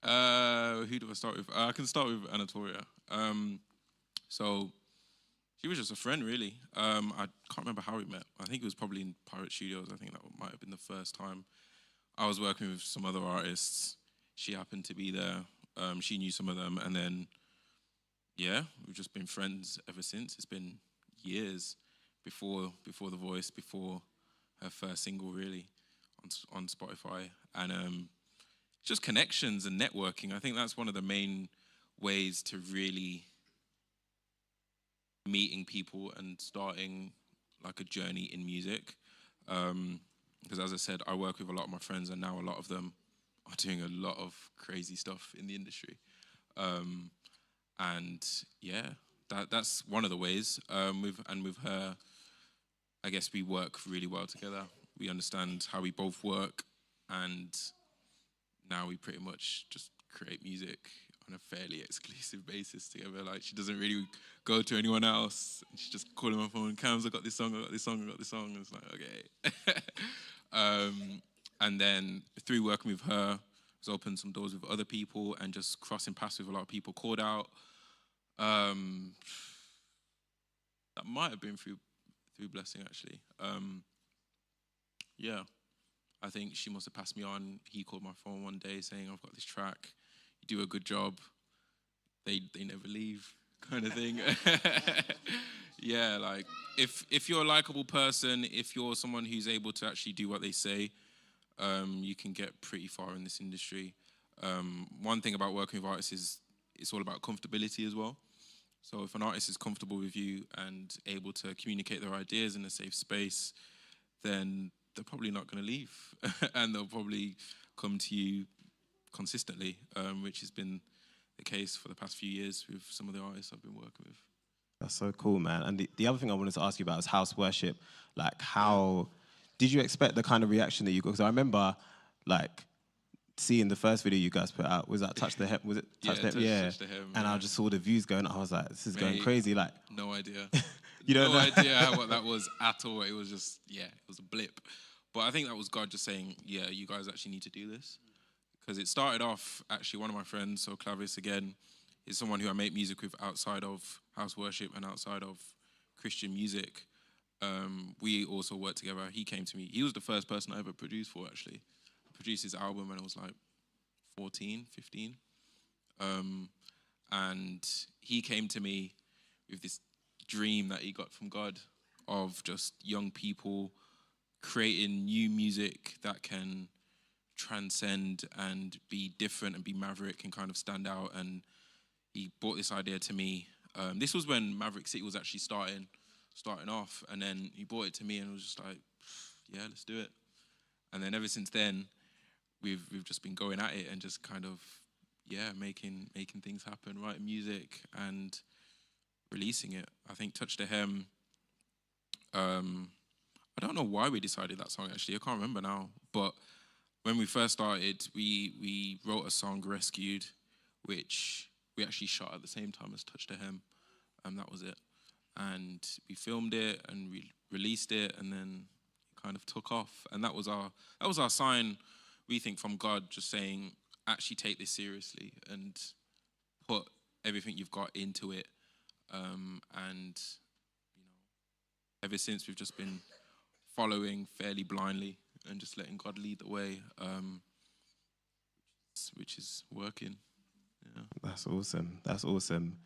Who do I start with? I can start with Annatoria. So she was just a friend, really. I can't remember how we met. I think it was probably in Pirate Studios. I think that might have been the first time. I was working with some other artists. She happened to be there. She knew some of them, and then yeah, we've just been friends ever since. It's been years before The Voice, before her first single, really, on Spotify, and just connections and networking. I think that's one of the main ways to really meeting people and starting like a journey in music. Because as I said, I work with a lot of my friends, and now a lot of them are doing a lot of crazy stuff in the industry. And yeah, that's one of the ways. With her, I guess we work really well together. We understand how we both work, and now we pretty much just create music on a fairly exclusive basis together. Like, she doesn't really go to anyone else. She's just calling my phone, Camz, I got this song, I got this song, I got this song. And it's like, okay. And then through working with her, it's opened some doors with other people and just crossing paths with a lot of people. CalledOut. That might have been through Blessing, actually. Yeah. I think she must have passed me on. He called my phone one day saying, I've got this track. You do a good job. They never leave, kind of thing. Yeah, like, if you're a likable person, if you're someone who's able to actually do what they say, you can get pretty far in this industry. One thing about working with artists is it's all about comfortability as well. So if an artist is comfortable with you and able to communicate their ideas in a safe space, then they're probably not going to leave. And they'll probably come to you consistently, which has been the case for the past few years with some of the artists I've been working with. That's so cool, man. And the other thing I wanted to ask you about is house worship. Like, how did you expect the kind of reaction that you got? Because I remember, like, seeing the first video you guys put out. Was that Touch the Hem? Was it Touch the Hem? Yeah. Touch the Hem, and I just saw the views going up. I was like, this is going crazy. Like, no idea. You don't know? Idea what that was at all. It was just, it was a blip. But I think that was God just saying, yeah, you guys actually need to do this. Because it started off, actually, one of my friends, so Clavis again, is someone who I make music with outside of house worship and outside of Christian music. We also worked together. He came to me. He was the first person I ever produced for, actually. I produced his album when I was like 14, 15. And he came to me with this dream that he got from God of just young people creating new music that can transcend and be different and be maverick and kind of stand out. And he brought this idea to me. This was when Maverick City was actually starting off, and then he brought it to me and it was just like, yeah, let's do it. And then ever since then, we've just been going at it and just kind of, making things happen, writing music and releasing it. I think Touch the Hem, I don't know why we decided that song, actually. I can't remember now. But when we first started, we wrote a song, Rescued, which we actually shot at the same time as Touch the Hem, and that was it. And we filmed it and we released it, and then it kind of took off. And that was our sign, we think, from God, just saying, actually take this seriously and put everything you've got into it. And ever since, we've just been following fairly blindly and just letting God lead the way, which is working. Yeah. That's awesome. That's awesome.